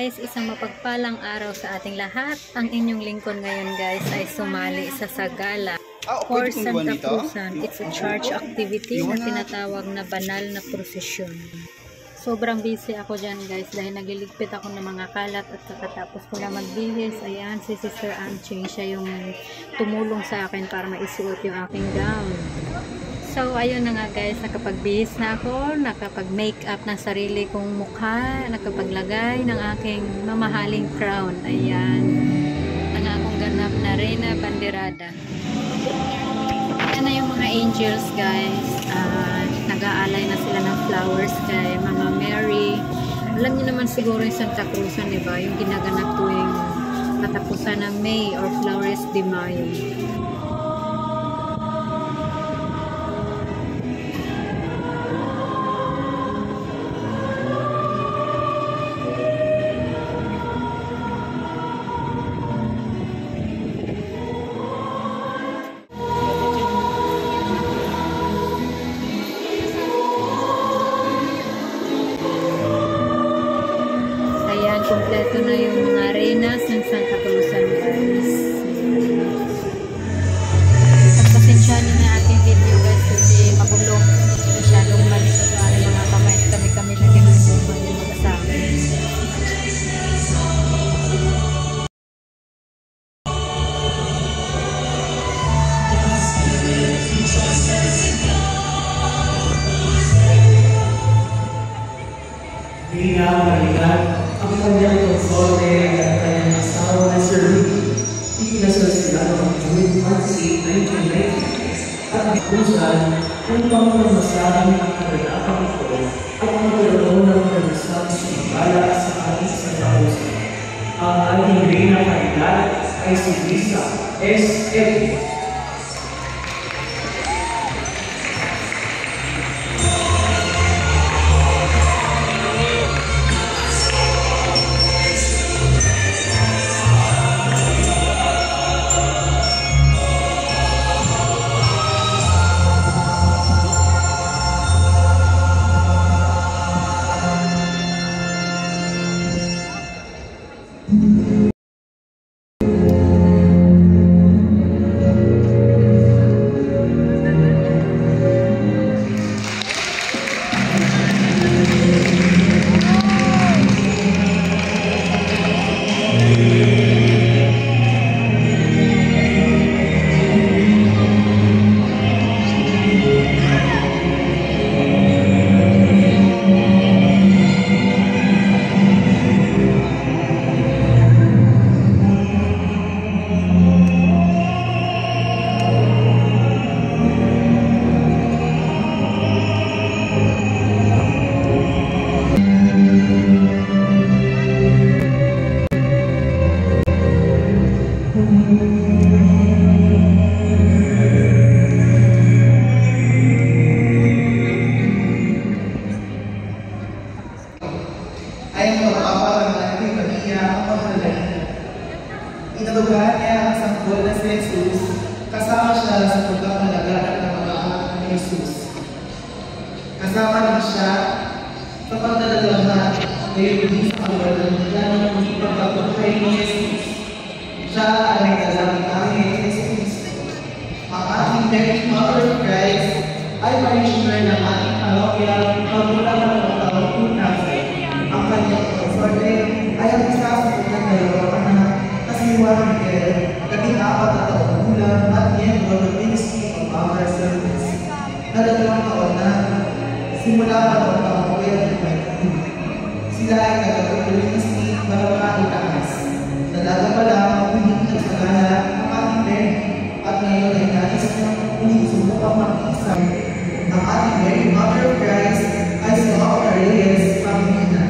guys, isang mapagpalang araw sa ating lahat. Ang inyong lingkod ngayon guys ay sumali sa Sagala for Santa Cruzan. It's a church activity na tinatawag na banal na prosesyon. Sobrang busy ako dyan guys dahil nagliligpit ako ng mga kalat at kakatapos ko na magbihis. Ayan, si Sister Anching, siya yung tumulong sa akin para maisuot yung aking gown. So, ayun na nga guys, nakapagbihis na ako, nakapag-makeup ng sarili kong mukha, nakapaglagay ng aking mamahaling crown. Ayan, ang akong ganap na Reyna Banderada. Ayan na yung mga angels guys. Nag-aalay na sila ng flowers kay Mama Mary. Alam niyo naman siguro yung Santa Cruzan, diba? Yung ginaganap tuwing katapusan ng May or Flores de Mayo. Kompleto na yung mga arenas ng Santa Cruzan guys. Pagpasensyahan na ating video guys kasi magulo. Masyadong malikot na ang mga kamay. Kami lang yung mag-asawa. Hindi na maligat ang kanyang konsorte at kanyang asawa na Sir Ricky. Ikinasal sila noong June 28, 1990 at ikusan upang mamasarang ang kaganapang ito at magkaroon ng karanasan sa Sagala sa ating Santa Cruzan. Ang ating Reyna Banderada ay si Lisa S.F. Inalugahan niya ang sanggol na si Jesus, kasama siya sa pagkakalagaan ng mga anak ni Jesus. Kasama din siya sa pagdadalaman ngayon din sa pagdadalaman ng mga pagkakakay ni Jesus. Siya ay nagdalangin namin ni Jesus. Ang ating Mary Mother of Christ ay parishioner ng ating parokya magmula ng mga taon punasay. Ang kanyang konsorte ay ang isa sa kanyang dalawang anak si Juan Miguel, naging 4 na taong gulang at miyembro ng Ministry of Our Service. Na 2 taon na, simula pa noong taong 2022. Sila ay nagagawin ministry para maitaas. Dalaga pa lang ang uling nagsagala ang ating Mary at ngayon ay nais ng uling subukang mag-iisang. Ang ating Mary Mother of Christ ay si Laura Reyes Pamina.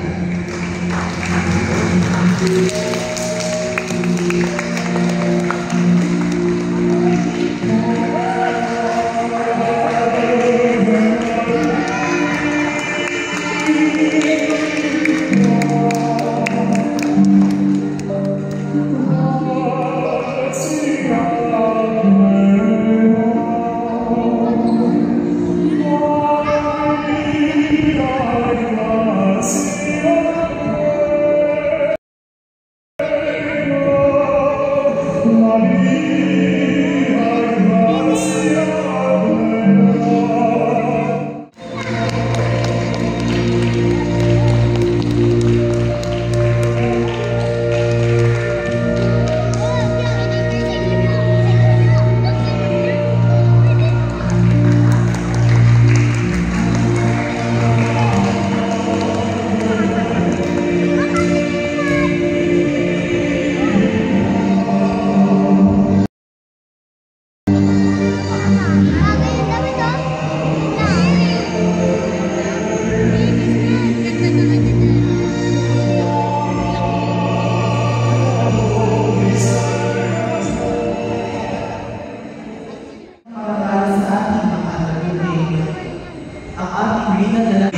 ina na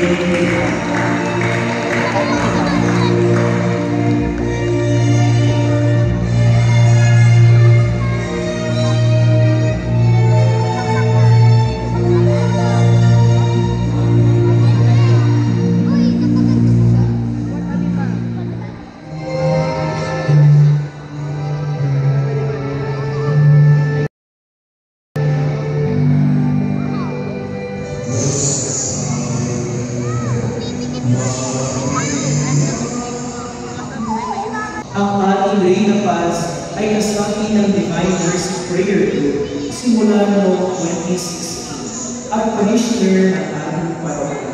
ang ating Reina Paz ay kasapi ng Divine Mercy Prayer Group simula noong 2016 at parishioner ng ating parokya.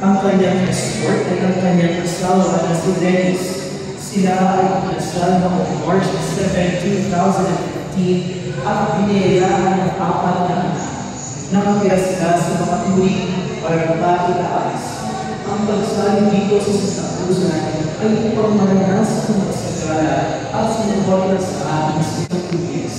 Ang kanyang escort ay ang kanyang asawa na si Dennis. Sila ay kinasal noong March 7, 2015 at biniyayaan ng 4 na anak. Nakatira sila sa mga tuwing para itaas. Ang pagsaling dito sa Santa Cruzan ay upang maranasan ng magsagala at sinuporta sa ating Sitang Tugis.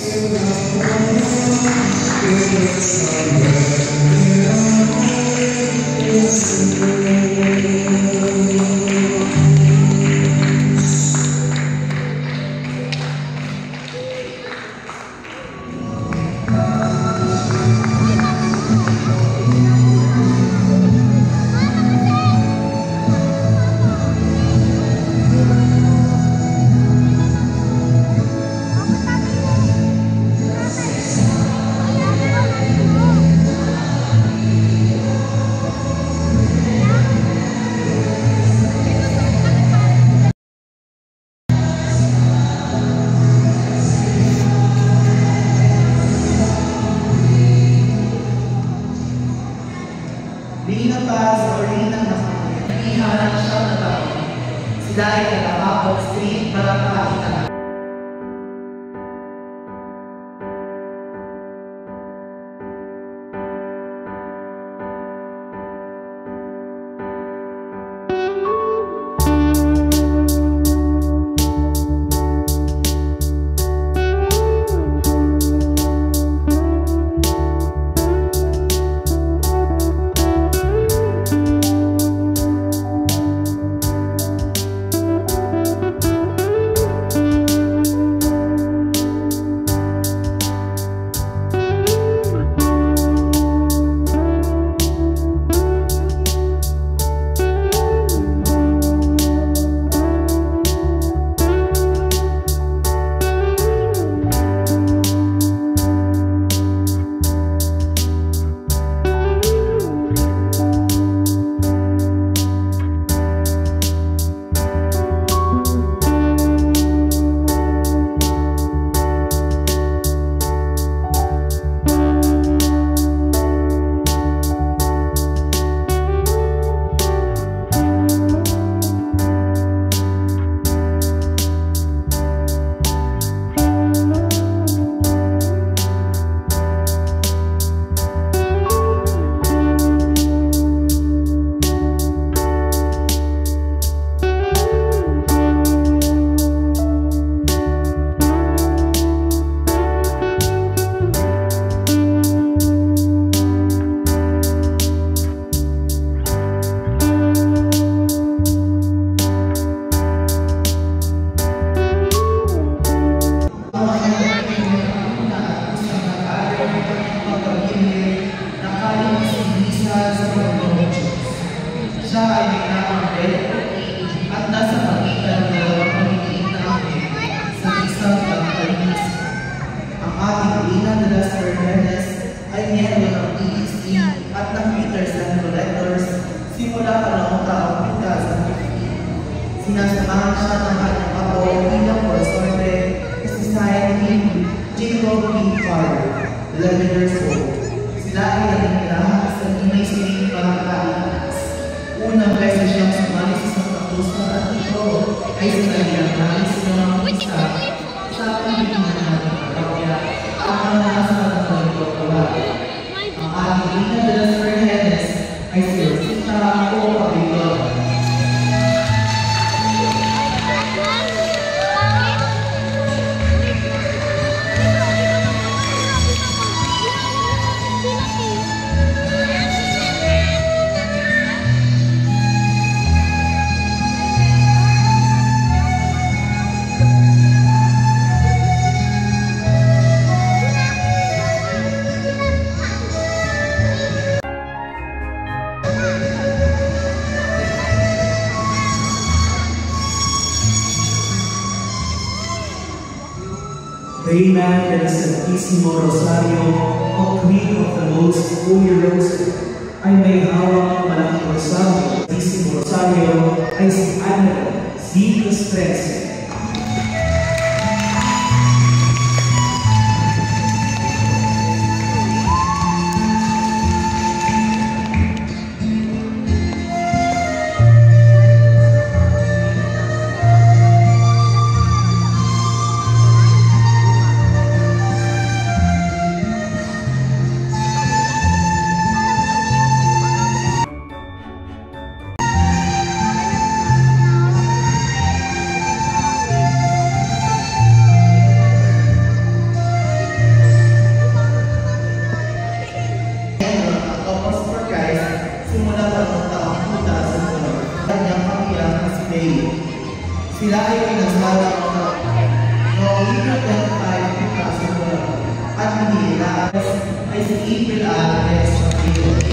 Reina Paz o Reina Nakapag. Ihanan siya na tao. Sila ay Katapapag Street para makakita. Sinasamahan siya ng kanyang ako bilang konsorte si Simon Jacob P. Carter, 11 years old. Sila ay naging lahat sa Imay pangkainas. Unang beses siyang sumali sa Santa Cruz at ito ay sinalihan namin sila ng isa sa Pilipinas natin parokya at ang nasa ng pagkawa. Ang ating Reina de las Mercedes ay si Rosita O. Pabellon. Reina del Santísimo Rosario o Queen of the Most Holy Rosary ay may hawak ng malaking rosaryo. Santísimo Rosario ay si Annabel C. Castrense. Sila ay pinagsawa noong April 25, 2001 at hindi nila ay si April Alves Mateo.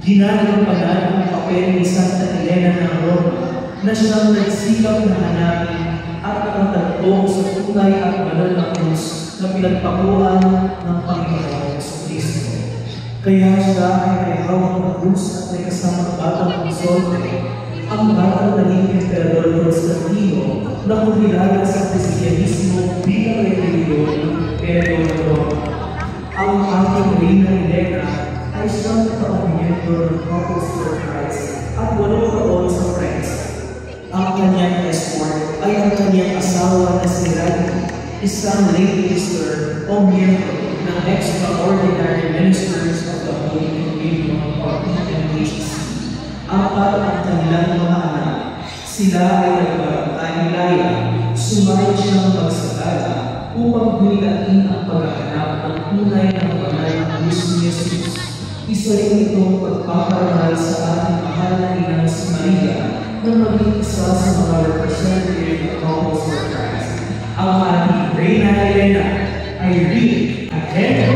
Ginagawa pa natin ang papel ni Santa Elena ng Roma na siyang nagsikap na hanapin at nakatagpo sa tunay at banal na krus na pinagpakuan ng Panginoon sa Kristo. Kaya siya ay may hawak na krus at may kasamang batang konsorte, ang batang naging Emperador Constantino na kumilala sa Kristyanismo bilang relihiyon ng Imperyo ng Roma. Ang ating Reina Elena ay siyang kapamilyo ng Couples for Christ at 8 taon sa France. Ang kanyang escort ay ang kanyang asawa na si Radhi, isang lay minister o miyembro ng Extraordinary Ministers of the Holy Communion of EMHC. Apat ang kanilang mga anak. Sila ay nagbabantay-nilaya, sumayon siyang magsagala upang gulitain ang paghahanap ng tunay ng banal na Diyos ni Jesus. Isa rin itong pagpaparangal sa ating mahal na inang si Maria na maging isa sa mga representative ng Couples for Christ. Ang ating Reina Elena ay rin at Henry.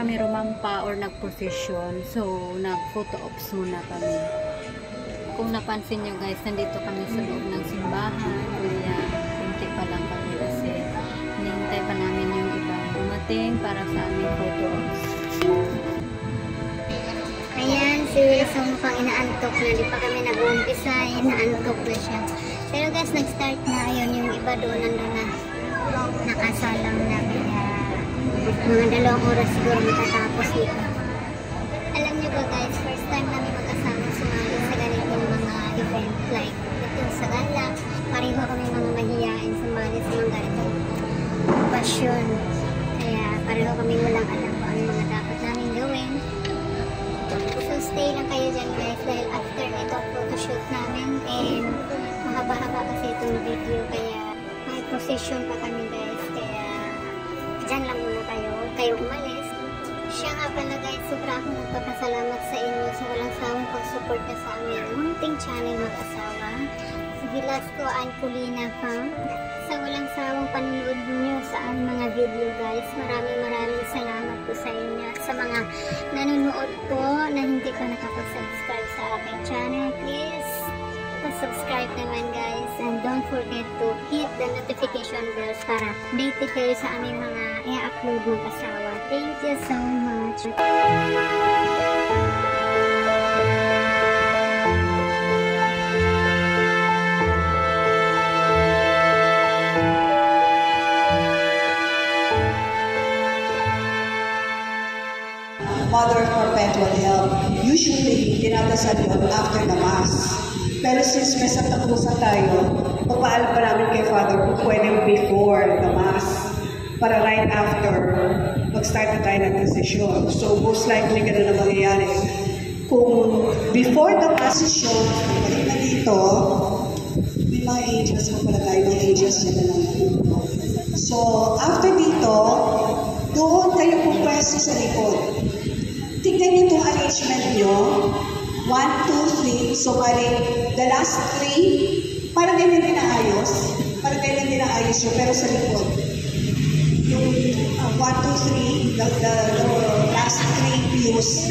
kami rumampa or nag-procession. So, nag-photo ops muna kami. Kung napansin nyo guys, nandito kami sa loob ng simbahan. Kaya, kunti pa lang kami kasi hinihintay pa namin yung ibang dumating para sa aming photo ops. Ayan, si Wilson mukhang inaantok na. Di pa kami nag-uumpisa, inaantok na siya. Pero guys, nag-start na. Ayun, yung iba doon nandun na nakasalang na. Kaya mga 2 oras siguro matatapos dito. Alam nyo ba guys, first time namin mag-asama sumali sa ganitong mga event. Like, ito sa gala. Pareho kami mga mahihain sumali sa mga ganitong pasyon. Kaya pareho kami walang alam kung ano mga dapat namin gawin. So stay lang kayo dyan guys dahil after ito photoshoot namin and mahaba-haba kasi itong video kaya may procession pa kami guys kaya dyan lang muna kayo umalis. Siya nga pala guys, sobra akong nagpapasalamat sa inyo sa walang sawang pagsuporta sa amin munting channel mag-asawa. Si Velasco and Colina Fam sa walang sawang panunood niyo sa mga video guys. Maraming salamat po sa inyo at sa mga nanonood po na hindi pa nakapag-subscribe sa aking channel. Please subscribe naman guys and don't forget to hit the notification bells para updated kayo sa aming mga i-upload mag-asawa. Thank you so much. Mother of Perpetual Help. Usually, dinadasal yun after the Mass. Pero since may Santa Cruzan tayo, papaalam pa namin kay Father kung pwede before the Mass. Para right after, mag-start na tayo ng procession. So, most likely ganun na mangyayari. Kung before the procession, balik na dito, may mga angels mo pala tayo, mga angels dyan na lang. So, after dito, doon kayo pupwesto sa likod. Tignan niyo itong arrangement nyo. 1, 2, 3. So, bali, the last 3, parang ganyan din naayos. Parang ganyan din naayos yun, pero sa likod. Yung 1, 2, 3, the last 3 views.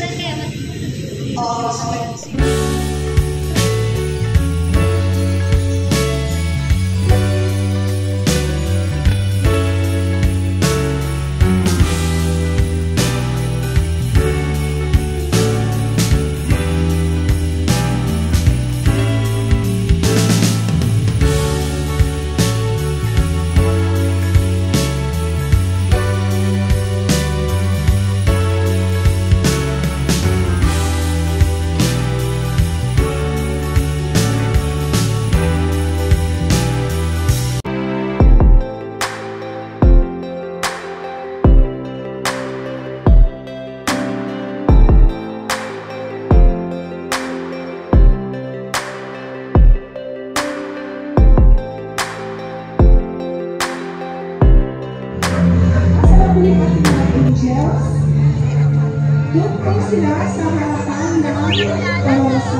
Doon po sila sa harapan ng pamasa.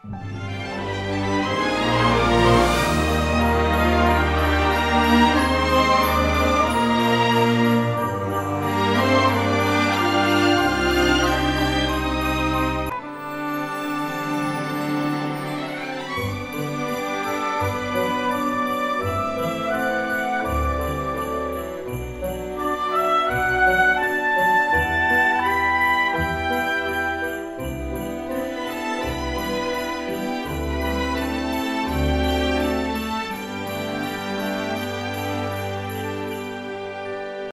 Bye.